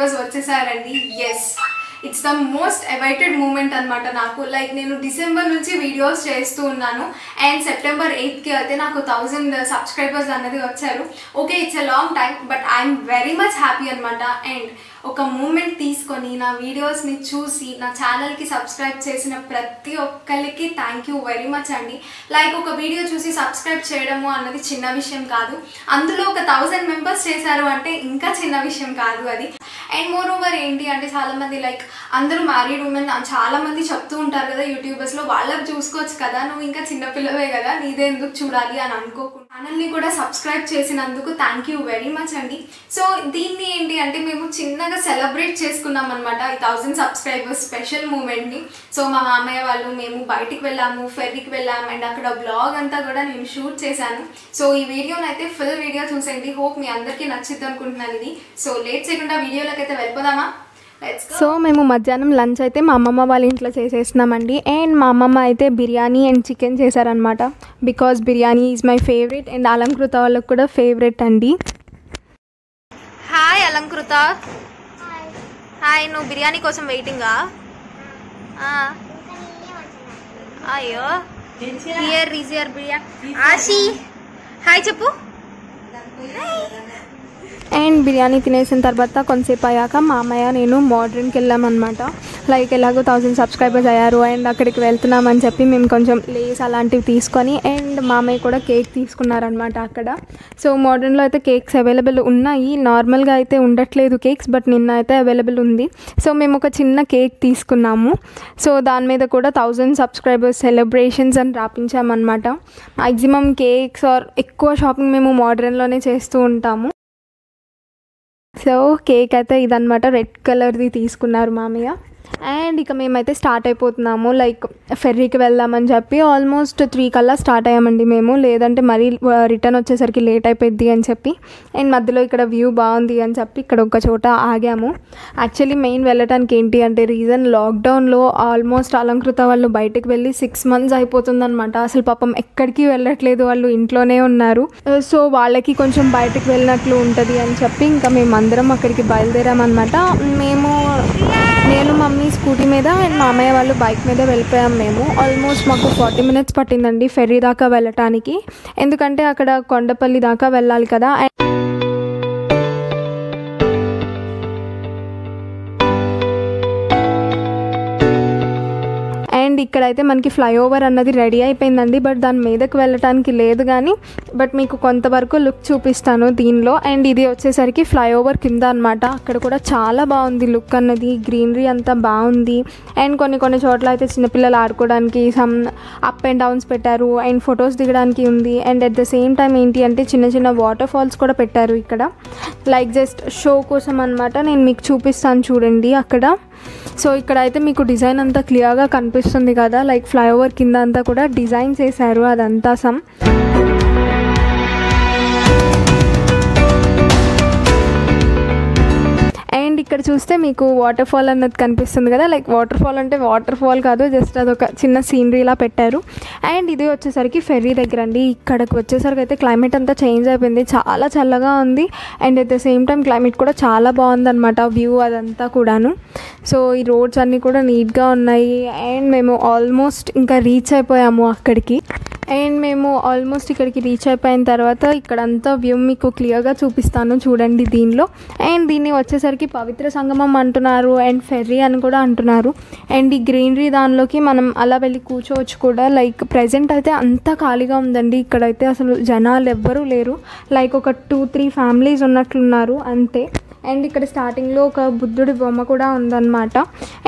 Subscribers వచ్చేసారండి. Yes, it's the most awaited moment అనమాట నాకు. లైక్ నేను డిసెంబర్ నుంచి వీడియోస్ చేస్తూ ఉన్నాను అండ్ సెప్టెంబర్ 8కి అయితే నాకు 1000 సబ్స్క్రైబర్స్ అన్నది వచ్చారు. Okay, it's a long time but I'm very much happy అనమాట. అండ్ ఒక మూమెంట్ తీసుకొని నా వీడియోస్ని చూసి నా ఛానల్కి సబ్స్క్రైబ్ చేసిన ప్రతి ఒక్కరికి థ్యాంక్ యూ వెరీ మచ్ అండి. లైక్ ఒక వీడియో చూసి సబ్స్క్రైబ్ చేయడము అన్నది చిన్న విషయం కాదు, అందులో ఒక 1000 మెంబర్స్ చేశారు అంటే ఇంకా చిన్న విషయం కాదు అది. అండ్ మోర్ ఓవర్ ఏంటి అంటే చాలామంది లైక్ అందరూ మ్యారీడ్ ఉమెన్ చాలామంది చెప్తూ ఉంటారు కదా యూట్యూబర్స్లో, వాళ్ళకి చూసుకోవచ్చు కదా, నువ్వు ఇంకా చిన్నపిల్లవే కదా, నీదే ఎందుకు చూడాలి అని అనుకోకుండా ఛానల్ని కూడా సబ్స్క్రైబ్ చేసినందుకు థ్యాంక్ యూ వెరీ మచ్ అండి. సో దీన్ని ఏంటి అంటే మేము చిన్నగా సెలబ్రేట్ చేసుకున్నాం అనమాట ఈ 1000 సబ్స్క్రైబర్స్ స్పెషల్ మూమెంట్ని. సో మా మామయ్య వాళ్ళు మేము బయటికి వెళ్ళాము, ఫెర్రీకి వెళ్ళాము అండ్ అక్కడ బ్లాగ్ అంతా కూడా నేను షూట్ చేశాను. సో ఈ వీడియోని అయితే ఫుల్ వీడియో చూసేయండి, హోప్ మీ అందరికీ నచ్చిద్ది అనుకుంటున్నాను ఇది. సో లేట్ చేయకుండా వీడియోలోకి అయితే వెళ్ళిపోదామా. సో మేము మధ్యాహ్నం లంచ్ అయితే మా అమ్మమ్మ వాళ్ళ ఇంట్లో చేసేస్తున్నామండి. అండ్ మా అమ్మమ్మ అయితే బిర్యానీ అండ్ చికెన్ చేశారనమాట. Because biryani is my favourite and Alankrita వాళ్ళకు కూడా ఫేవరెట్ అండి. హాయ్ అలంకృత. హాయ్, నువ్వు బిర్యానీ కోసం వెయిటింగా? అయ్యో, here is your biryani. Ashi hi చెప్పు. అండ్ బిర్యానీ తినేసిన తర్వాత కొంతసేపు అయ్యాక మా అమ్మయ్య నేను మోడ్రన్కి వెళ్ళామన్నమాట. లైక్ ఎలాగో 1000 సబ్స్క్రైబర్స్ అయ్యారు అండ్ అక్కడికి వెళ్తున్నామని చెప్పి మేము కొంచెం లేస్ అలాంటివి తీసుకొని అండ్ మా అమ్మయ్య కూడా కేక్ తీసుకున్నారనమాట అక్కడ. సో మోడ్రన్లో అయితే కేక్స్ అవైలబుల్ ఉన్నాయి, నార్మల్గా అయితే ఉండట్లేదు కేక్స్, బట్ నిన్న అయితే అవైలబుల్ ఉంది. సో మేము ఒక చిన్న కేక్ తీసుకున్నాము. సో దాని మీద కూడా 1000 సబ్స్క్రైబర్స్ సెలబ్రేషన్స్ అని రాపించామన్నమాట. మ్యాక్సిమం కేక్స్ ఆర్ ఎక్కువ షాపింగ్ మేము మోడ్రన్లోనే చేస్తూ ఉంటాము. సో కేక్ అయితే ఇదనమాట, రెడ్ కలర్ది తీసుకున్నారు మామయ్య. అండ్ ఇక మేమైతే స్టార్ట్ అయిపోతున్నాము. లైక్ ఫెర్రీకి వెళ్దామని చెప్పి ఆల్మోస్ట్ 3 కల్లా స్టార్ట్ అయ్యామండి మేము, లేదంటే మరీ రిటర్న్ వచ్చేసరికి లేట్ అయిపోద్ది అని చెప్పి. అండ్ మధ్యలో ఇక్కడ వ్యూ బాగుంది అని చెప్పి ఇక్కడ ఒక చోట ఆగాము. యాక్చువల్లీ మెయిన్ వెళ్ళటానికి ఏంటి అంటే రీజన్, లాక్డౌన్లో ఆల్మోస్ట్ అలంకృత వాళ్ళు బయటకు వెళ్ళి 6 months అయిపోతుందనమాట. అసలు పాపం ఎక్కడికి వెళ్ళట్లేదు, వాళ్ళు ఇంట్లోనే ఉన్నారు. సో వాళ్ళకి కొంచెం బయటకు వెళ్ళినట్లు ఉంటుంది అని చెప్పి ఇంకా మేము అందరం అక్కడికి బయలుదేరామన్నమాట. నేను మమ్మీ స్కూటీ మీద అండ్ మా అమ్మయ్య వాళ్ళు బైక్ మీద వెళ్ళిపోయాం మేము. ఆల్మోస్ట్ మాకు 40 minutes పట్టిందండి ఫెర్రీ దాకా వెళ్ళటానికి, ఎందుకంటే అక్కడ కొండపల్లి దాకా వెళ్ళాలి కదా. అండ్ ఇక్కడైతే మనకి ఫ్లైఓవర్ అన్నది రెడీ అయిపోయిందండి, బట్ దాని మీదకి వెళ్ళటానికి లేదు కానీ, బట్ మీకు కొంతవరకు లుక్ చూపిస్తాను దీనిలో. అండ్ ఇది వచ్చేసరికి ఫ్లైఓవర్ కింద అనమాట. అక్కడ కూడా చాలా బాగుంది లుక్ అన్నది, గ్రీనరీ అంతా బాగుంది. అండ్ కొన్ని చోట్ల అయితే చిన్నపిల్లలు ఆడుకోవడానికి సమ్ అప్ అండ్ డౌన్స్ పెట్టారు అండ్ ఫొటోస్ దిగడానికి ఉంది. And at the same time ఏంటి అంటే చిన్న వాటర్ ఫాల్స్ కూడా పెట్టారు ఇక్కడ, లైక్ జస్ట్ షో కోసం అనమాట. నేను మీకు చూపిస్తాను చూడండి అక్కడ. సో ఇక్కడ అయితే మీకు డిజైన్ అంతా క్లియర్గా కనిపిస్తుంది కదా, లైక్ ఫ్లైఓవర్ కింద అంతా కూడా డిజైన్ చేశారు అదంతా సమ్. అండ్ ఇక్కడ చూస్తే మీకు వాటర్ ఫాల్ అన్నది కనిపిస్తుంది కదా, లైక్ వాటర్ ఫాల్ అంటే వాటర్ ఫాల్ కాదు, జస్ట్ అదొక చిన్న సీనరీలా పెట్టారు. అండ్ ఇది వచ్చేసరికి ఫెర్రీ దగ్గర అండి. ఇక్కడికి వచ్చేసరికి అయితే క్లైమేట్ అంతా చేంజ్ అయిపోయింది, చాలా చల్లగా ఉంది. And at the same time climate కూడా చాలా బాగుందన్నమాట, వ్యూ అదంతా కూడాను. సో ఈ రోడ్స్ అన్నీ కూడా నీట్గా ఉన్నాయి. అండ్ మేము ఆల్మోస్ట్ ఇంకా రీచ్ అయిపోయాము అక్కడికి. అండ్ మేము ఆల్మోస్ట్ ఇక్కడికి రీచ్ అయిపోయిన తర్వాత ఇక్కడంతా వ్యూ మీకు క్లియర్గా చూపిస్తాను చూడండి దీనిలో. అండ్ దీన్ని వచ్చేసరికి పవిత్ర సంగమం అంటున్నారు అండ్ ఫెర్రీ అని కూడా అంటున్నారు. అండ్ ఈ గ్రీనరీ దానిలోకి మనం అలా వెళ్ళి కూర్చోవచ్చు కూడా. లైక్ ప్రజెంట్ అయితే అంతా ఖాళీగా ఉందండి, ఇక్కడైతే అసలు జనాలు ఎవ్వరూ లేరు, లైక్ ఒక 2-3 ఫ్యామిలీస్ ఉన్నట్లున్నారు అంతే. అండ్ ఇక్కడ స్టార్టింగ్లో ఒక బుద్ధుడి బొమ్మ కూడా ఉందన్నమాట.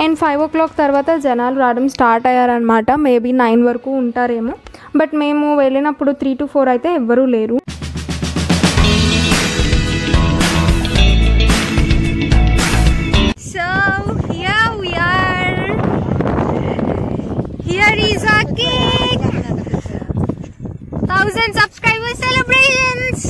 అండ్ 5 o'clock తర్వాత జనాలు రావడం స్టార్ట్ అయ్యారనమాట, మేబీ 9 వరకు ఉంటారేమో, బట్ మేము వెళ్ళినప్పుడు 3 to 4 అయితే ఎవ్వరూ లేరు. So here we are. Here is our cake. 1000 subscriber celebrations.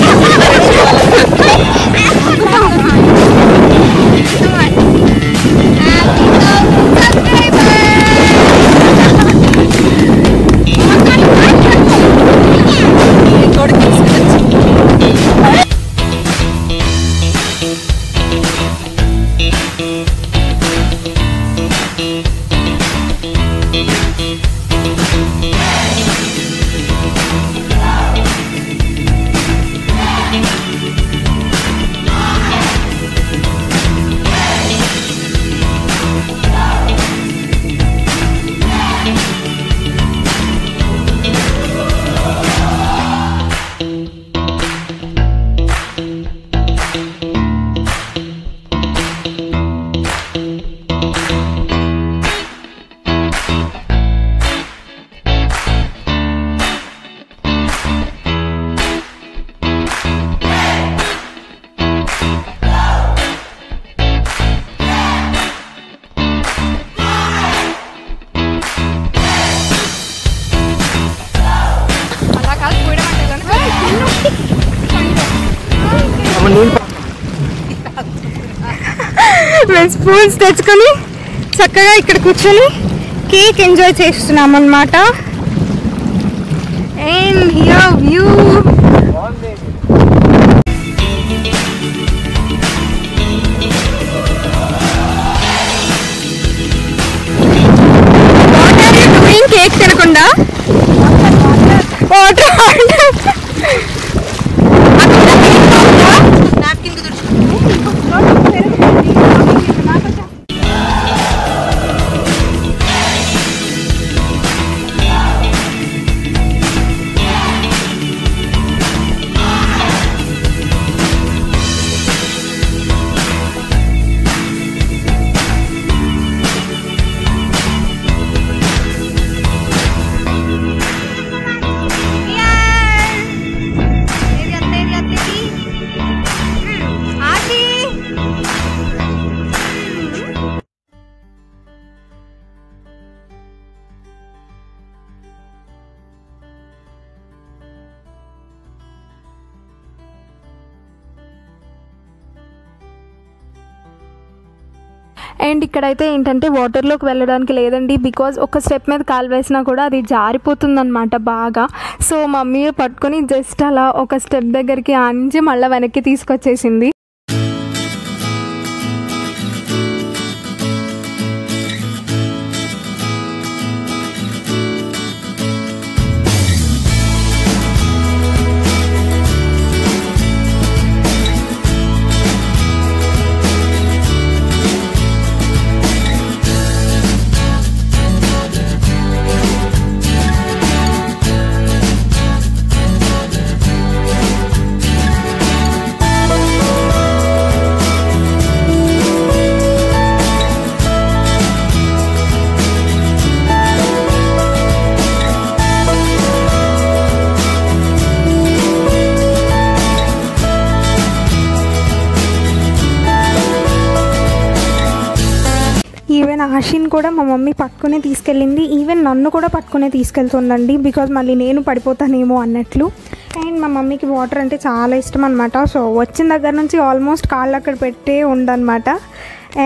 Happy birthday. మేము స్పూన్స్ తెచ్చుకొని చక్కగా ఇక్కడ కూర్చొని కేక్ ఎంజాయ్ చేస్తున్నాం అన్నమాట. అండ్ హియర్ వ్యూ కేక్ తినకుండా వాటర్ అండ్ ఇక్కడైతే ఏంటంటే వాటర్లోకి వెళ్ళడానికి లేదండి, బికాజ్ ఒక స్టెప్ మీద కాలు వేసినా కూడా అది జారిపోతుంది అనమాట బాగా. సో మమ్మీ పట్టుకొని జస్ట్ అలా ఒక స్టెప్ దగ్గరికి ఆనించి మళ్ళీ వెనక్కి తీసుకొచ్చేసింది. ఈవెన్ ఆషిన్ కూడా మా మమ్మీ పట్టుకునే తీసుకెళ్ళింది, ఈవెన్ నన్ను కూడా పట్టుకునే తీసుకెళ్తుందండి, బికాజ్ మళ్ళీ నేను పడిపోతానేమో అన్నట్లు. అండ్ మా మమ్మీకి వాటర్ అంటే చాలా ఇష్టం అనమాట. సో వచ్చిన దగ్గర నుంచి ఆల్మోస్ట్ కాళ్ళు అక్కడ పెట్టే ఉండనమాట.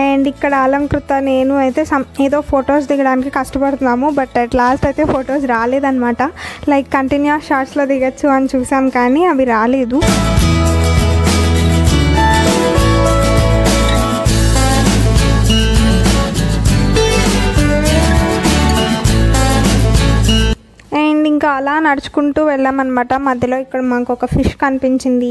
అండ్ ఇక్కడ అలంకృత నేను అయితే ఏదో ఫొటోస్ దిగడానికి కష్టపడుతున్నాము, బట్ అట్ లాస్ట్ అయితే ఫొటోస్ రాలేదన్నమాట. లైక్ కంటిన్యూస్ షార్ట్స్లో దిగచ్చు అని చూసాం కానీ అవి రాలేదు. అండ్ ఇంకా అలా నడుచుకుంటూ వెళ్ళామన్నమాట. మధ్యలో ఇక్కడ మాకు ఒక ఫిష్ కనిపించింది.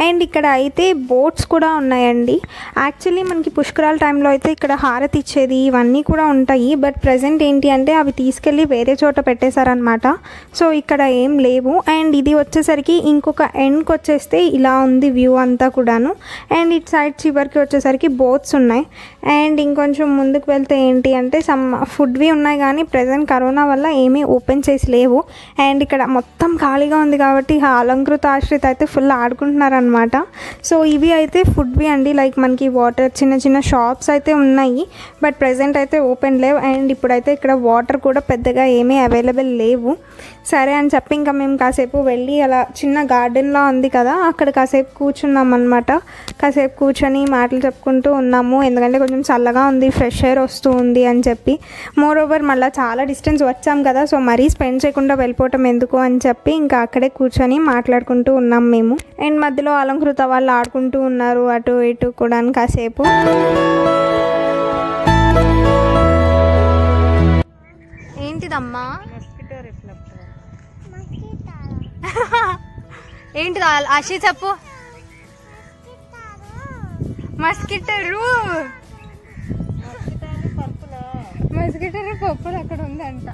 అండ్ ఇక్కడ అయితే బోట్స్ కూడా ఉన్నాయండి. యాక్చువల్లీ మనకి పుష్కరాల టైంలో అయితే ఇక్కడ హారతి ఇచ్చేది ఇవన్నీ కూడా ఉంటాయి, బట్ ప్రజెంట్ ఏంటి అంటే అవి తీసుకెళ్ళి వేరే చోట పెట్టేశారనమాట. సో ఇక్కడ ఏం లేవు. అండ్ ఇది వచ్చేసరికి ఇంకొక ఎండ్కి వచ్చేస్తే ఇలా ఉంది వ్యూ అంతా కూడాను. అండ్ ఇటు సైడ్ చివరికి వచ్చేసరికి బోట్స్ ఉన్నాయి. అండ్ ఇంకొంచెం ముందుకు వెళ్తే ఏంటి అంటే సమ్ ఫుడ్వి ఉన్నాయి, కానీ ప్రజెంట్ కరోనా వల్ల ఏమీ ఓపెన్ చేసి లేవు. అండ్ ఇక్కడ మొత్తం ఖాళీగా ఉంది కాబట్టి అలంకృత ఆశ్రిత అయితే ఫుల్ ఆడుకుంటున్నారనమాట. సో ఇవి అయితే ఫుడ్వి అండి, లైక్ మనకి వాటర్ చిన్న చిన్న షాప్స్ అయితే ఉన్నాయి, బట్ ప్రజెంట్ అయితే ఓపెన్ లేవు. అండ్ ఇప్పుడైతే ఇక్కడ వాటర్ కూడా పెద్దగా ఏమీ అవైలబుల్ లేవు. సరే అని చెప్పి ఇంకా మేము కాసేపు వెళ్ళి అలా చిన్న గార్డెన్లో ఉంది కదా అక్కడ కాసేపు కూర్చున్నాం అనమాట. కాసేపు కూర్చొని మాటలు చెప్పుకుంటూ ఉన్నాము, ఎందుకంటే కొంచెం చల్లగా ఉంది, ఫ్రెష్ ఎయిర్ వస్తూ ఉంది అని చెప్పి. మోర్ ఓవర్ మళ్ళీ చాలా డిస్టెన్స్ వచ్చాం కదా, సో మరీ స్పెండ్ చేయకుండా వెళ్ళిపోవటం ఎందుకు అని చెప్పి ఇంకా అక్కడే కూర్చొని మాట్లాడుకుంటూ ఉన్నాం మేము. అండ్ మధ్యలో అలంకృత వాళ్ళు ఆడుకుంటూ ఉన్నారు అటు ఇటు కూడా కాసేపు. ఏంటిదమ్మా ఏంటిదా ఆశీ చెప్పు. మస్కిటరు మస్కిటరు పప్పులు అక్కడ ఉందంట.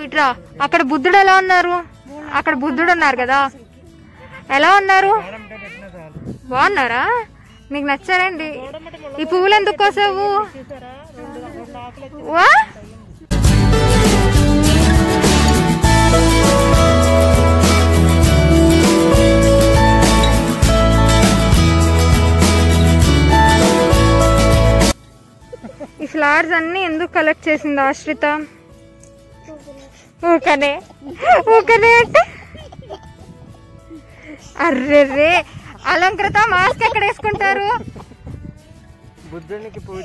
ఇట్రా అక్కడ బుద్ధుడు ఎలా ఉన్నారు, అక్కడ బుద్ధుడు ఉన్నారు కదా, ఎలా ఉన్నారు, బాగున్నారా, నీకు నచ్చారండి? ఈ పువ్వులు ఎందుకు కోసావు? ఈ ఫ్లవర్స్ అన్ని ఎందుకు కలెక్ట్ చేసింది ఆశ్రిత? ఊకనే ఊకనే అంటే అర్రెర్రే అలంకృత మాస్క్ ఎక్కడ వేసుకుంటారు? బుద్ధునికి పూజ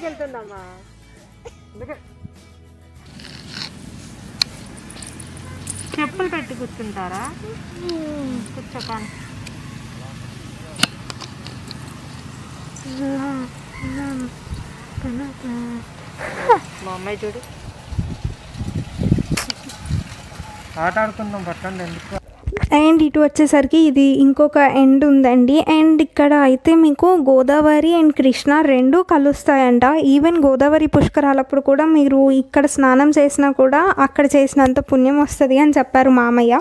వెళ్తుందమ్మా. చెప్పులు పెట్టి కూర్చుంటారా? కూర్చోకాను. మా అమ్మాయి చూడు ఆట ఆడుకుందాం పట్టండి ఎందుకు. అండ్ ఇటు వచ్చేసరికి ఇది ఇంకొక ఎండ్ ఉందండి. అండ్ ఇక్కడ అయితే మీకు గోదావరి అండ్ కృష్ణ రెండు కలుస్తాయంట. ఈవెన్ గోదావరి పుష్కరాలప్పుడు కూడా మీరు ఇక్కడ స్నానం చేసినా కూడా అక్కడ చేసినంత పుణ్యం వస్తుంది అని చెప్పారు మామయ్య.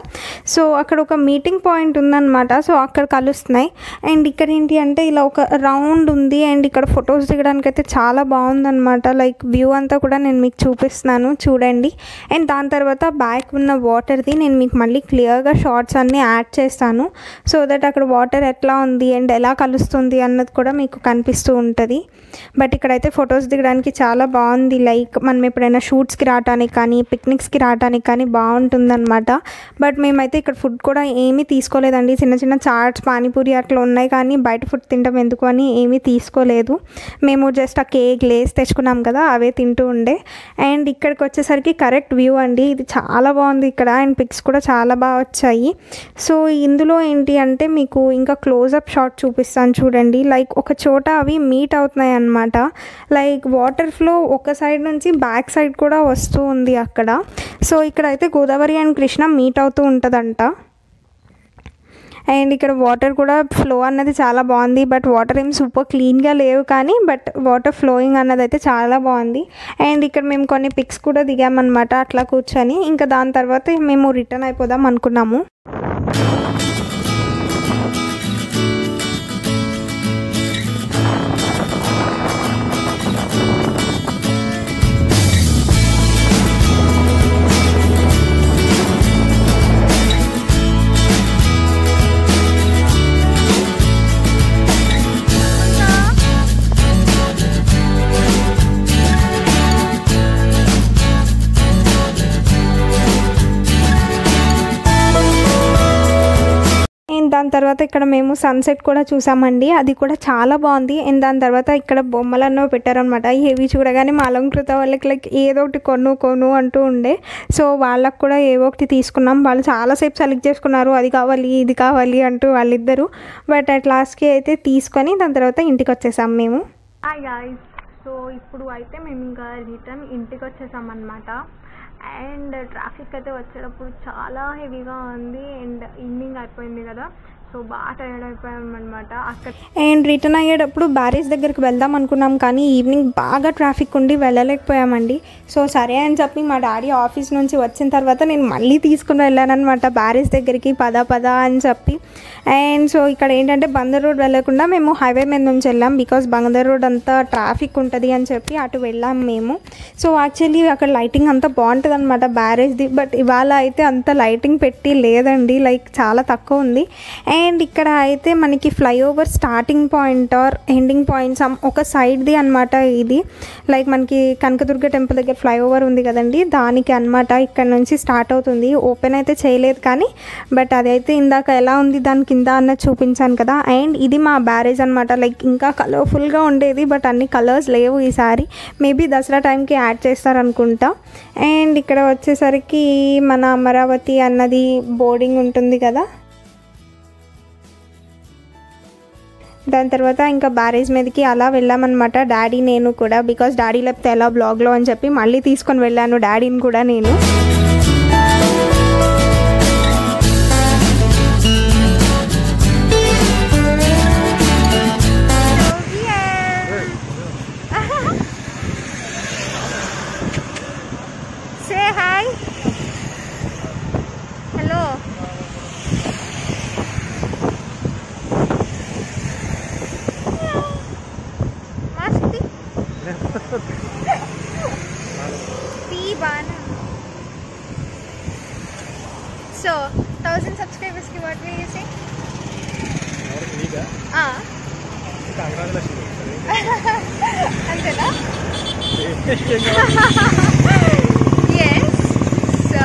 సో అక్కడ ఒక మీటింగ్ పాయింట్ ఉందన్నమాట. సో అక్కడ కలుస్తున్నాయి. అండ్ ఇక్కడ ఏంటి అంటే ఇలా ఒక రౌండ్ ఉంది. అండ్ ఇక్కడ ఫొటోస్ దిగడానికి అయితే చాలా బాగుందన్నమాట. లైక్ వ్యూ అంతా కూడా నేను మీకు చూపిస్తున్నాను చూడండి. అండ్ దాని తర్వాత బ్యాక్ ఉన్న వాటర్ది నేను మీకు మళ్ళీ క్లియర్గా షార్ట్స్ అన్నీ యాడ్ చేస్తాను. సో దట్ అక్కడ వాటర్ ఎట్లా ఉంది అండ్ ఎలా కలుస్తుంది అన్నది కూడా మీకు కనిపిస్తూ ఉంటుంది. బట్ ఇక్కడైతే ఫొటోస్ దిగడానికి చాలా బాగుంది. లైక్ మనం ఎప్పుడైనా షూట్స్కి రావడానికి కానీ పిక్నిక్స్కి రావడానికి కానీ బాగుంటుందన్నమాట. బట్ మేమైతే ఇక్కడ ఫుడ్ కూడా ఏమీ తీసుకోలేదండి. చిన్న చిన్న చాట్స్ పానీపూరి అట్లా ఉన్నాయి కానీ బయట ఫుడ్ తింటాం ఎందుకు అని ఏమీ తీసుకోలేదు. మేము జస్ట్ ఆ కేక్ లేస్ తెచ్చుకున్నాం కదా అవే తింటూ ఉండే. అండ్ ఇక్కడికి వచ్చేసరికి కరెక్ట్ వ్యూ అండి. ఇది చాలా బాగుంది ఇక్కడ. అండ్ పిక్స్ కూడా చాలా బాగా వచ్చాయి. సో ఇందులో ఏంటి అంటే మీకు ఇంకా క్లోజప్ షాట్ చూపిస్తాను చూడండి. లైక్ ఒక చోట అవి మీట్ అవుతున్నాయి అన్నమాట. లైక్ వాటర్ ఫ్లో ఒక సైడ్ నుంచి బ్యాక్ సైడ్ కూడా వస్తూ ఉంది అక్కడ. సో ఇక్కడైతే గోదావరి అండ్ కృష్ణ మీట్ అవుతూ ఉంటుందంట. అండ్ ఇక్కడ వాటర్ కూడా ఫ్లో అన్నది చాలా బాగుంది. బట్ వాటర్ ఏం సూపర్ క్లీన్గా లేవు కానీ బట్ వాటర్ ఫ్లోయింగ్ అన్నది అయితే చాలా బాగుంది. అండ్ ఇక్కడ మేము కొన్ని పిక్స్ కూడా దిగామన్నమాట అట్లా కూర్చొని. ఇంకా దాని తర్వాత మేము రిటర్న్ అయిపోదాం అనుకున్నాము. దాని తర్వాత ఇక్కడ మేము సన్సెట్ కూడా చూసామండి. అది కూడా చాలా బాగుంది. అండ్ దాని తర్వాత ఇక్కడ బొమ్మలన్నో పెట్టారనమాట. ఇవి చూడగానే మా అలంకృత వాళ్ళకి లైక్ ఏదో ఒకటి కొను అంటూ ఉండే. సో వాళ్ళకు కూడా ఏవో ఒకటి తీసుకున్నాం. వాళ్ళు చాలాసేపు సెలెక్ట్ చేసుకున్నారు. అది కావాలి ఇది కావాలి అంటూ వాళ్ళిద్దరు. బట్ అట్ లాస్ట్కి అయితే తీసుకొని దాని తర్వాత ఇంటికి వచ్చేసాం మేము. Hi guys. సో ఇప్పుడు అయితే మేము ఇంకా రిటర్న్ ఇంటికి వచ్చేసామన్నమాట. అండ్ ట్రాఫిక్ అయితే వచ్చేటప్పుడు చాలా హెవీగా ఉంది. అండ్ ఈవినింగ్ అయిపోయింది కదా, సో బాగా టైర్డ్ అయిపోయామన్నమాట అక్కడ. అండ్ రిటర్న్ అయ్యేటప్పుడు బ్యారేజ్ దగ్గరికి వెళ్దాం అనుకున్నాం కానీ ఈవినింగ్ బాగా ట్రాఫిక్ ఉండి వెళ్ళలేకపోయామండి. సో సరే అని చెప్పి మా డాడీ ఆఫీస్ నుంచి వచ్చిన తర్వాత నేను మళ్ళీ తీసుకుని వెళ్ళానమాట బ్యారేజ్ దగ్గరికి. పద అని చెప్పి. అండ్ సో ఇక్కడ ఏంటంటే బందర్ రోడ్ వెళ్ళకుండా మేము హైవే మీద నుంచి వెళ్ళాం. బికాస్ బందర్ రోడ్ అంతా ట్రాఫిక్ ఉంటుంది అని చెప్పి అటు వెళ్ళాం మేము. సో యాక్చువల్లీ అక్కడ లైటింగ్ అంతా బాగుంటుంది అనమాట బ్యారేజ్ది. బట్ ఇవాళ అయితే అంత లైటింగ్ పెట్టి లేదండి. లైక్ చాలా తక్కువ ఉంది. అండ్ ఇక్కడ అయితే మనకి flyover starting point or ending point ఒక సైడ్ది అనమాట ఇది. లైక్ మనకి కనకదుర్గ టెంపుల్ దగ్గర ఫ్లైఓవర్ ఉంది కదండి, దానికి అనమాట ఇక్కడ నుంచి స్టార్ట్ అవుతుంది. ఓపెన్ అయితే చేయలేదు కానీ బట్ అదైతే ఇందాక ఎలా ఉంది దాని కింద అన్నది చూపించాను కదా. అండ్ ఇది మా బ్యారేజ్ అనమాట. లైక్ ఇంకా కలర్ఫుల్గా ఉండేది బట్ అన్ని కలర్స్ లేవు ఈసారి. మేబీ దసరా టైంకి యాడ్ చేస్తారనుకుంటా. అండ్ ఇక్కడ వచ్చేసరికి మన అమరావతి అన్నది బోర్డింగ్ ఉంటుంది కదా. దాని తర్వాత ఇంకా బ్యారేజ్ మీదకి అలా వెళ్ళామన్నమాట డాడీ నేను కూడా. బికాస్ డాడీ లేకపోతే ఎలా బ్లాగ్లో అని చెప్పి మళ్ళీ తీసుకొని వెళ్ళాను డాడీని కూడా నేను. Say hi. Hello. Masti. T-Bana. So, 1,000 subscribers ki what will you say? Antena? Yes. So,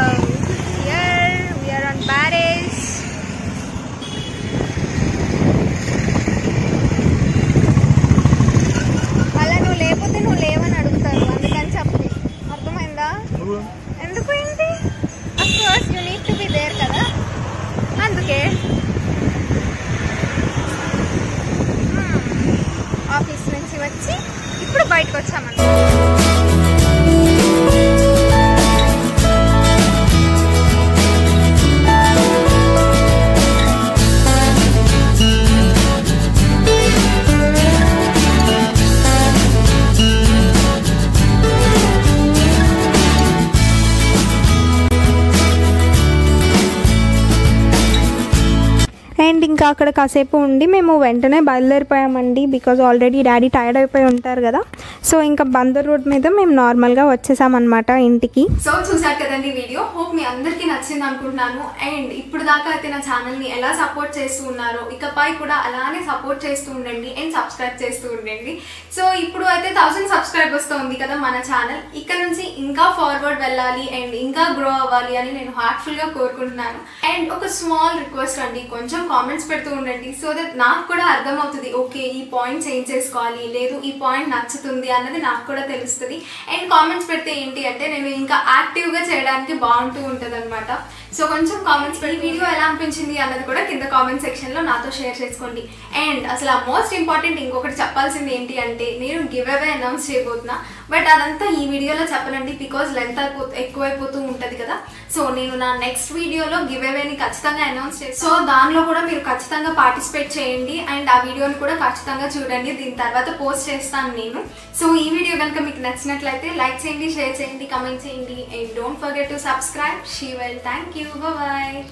and ఇంకా అక్కడ కాసేపు ఉండి మేము వెంటనే బయలుదేరిపోయామండి. బికాజ్ ఆల్రెడీ డాడీ టైర్డ్ అయిపోయి ఉంటారు కదా. సో ఇంకా బందర్ రోడ్ మీద మేము నార్మల్గా వచ్చేసామన్నమాట ఇంటికి. సో చూసారు కదండి వీడియో. హోప్ మీ అందరికీ నచ్చింది అనుకుంటున్నాను. అండ్ ఇప్పుడు దాకా అయితే నా ఛానల్ని ఎలా సపోర్ట్ చేస్తూ ఉన్నారో ఇకపై కూడా అలానే సపోర్ట్ చేస్తూ ఉండండి అండ్ సబ్స్క్రైబ్ చేస్తూ ఉండండి. సో ఇప్పుడు అయితే 1000 సబ్స్క్రైబర్స్తో ఉంది కదా మన ఛానల్. ఇక్కడ నుంచి ఇంకా ఫార్వర్డ్ వెళ్ళాలి అండ్ ఇంకా గ్రో అవ్వాలి అని నేను హార్ట్ఫుల్గా కోరుకుంటున్నాను. అండ్ ఒక స్మాల్ రిక్వెస్ట్ అండి, కొంచెం కామెంట్స్ పెడుతూ ఉండండి. సో దట్ నాకు కూడా అర్థమవుతుంది, ఓకే ఈ పాయింట్ చేంజ్ చేసుకోవాలి, లేదు ఈ పాయింట్ నచ్చుతుంది అన్నది నాకు కూడా తెలుస్తుంది. అండ్ కామెంట్స్ పెడితే ఏంటి అంటే నేను ఇంకా యాక్టివ్గా చేయడానికి బాగుంటూ ఉంటుంది అనమాట. సో కొంచెం కామెంట్స్ పెట్టి వీడియో ఎలా అనిపించింది అన్నది కూడా కింద కామెంట్ సెక్షన్లో నాతో షేర్ చేసుకోండి. అండ్ అసలు మోస్ట్ ఇంపార్టెంట్ ఇంకొకటి చెప్పాల్సింది ఏంటి అంటే నేను గివ్ అవే అనౌన్స్ చేయబోతున్నా. బట్ అదంతా ఈ వీడియోలో చెప్పనండి, బికాజ్ లెంత్ ఎక్కువైపోతూ ఉంటుంది కదా. సో నేను నా నెక్స్ట్ వీడియోలో గివ్ అవేని ఖచ్చితంగా అనౌన్స్ చేస్తాను. సో దానిలో కూడా మీరు ఖచ్చితంగా పార్టిసిపేట్ చేయండి అండ్ ఆ వీడియోని కూడా ఖచ్చితంగా చూడండి. దీని తర్వాత పోస్ట్ చేస్తాను నేను. సో ఈ వీడియో కనుక మీకు నచ్చినట్లయితే లైక్ చేయండి, షేర్ చేయండి, కమెంట్ చేయండి and don't forget to subscribe. She well. Thank you. Bye.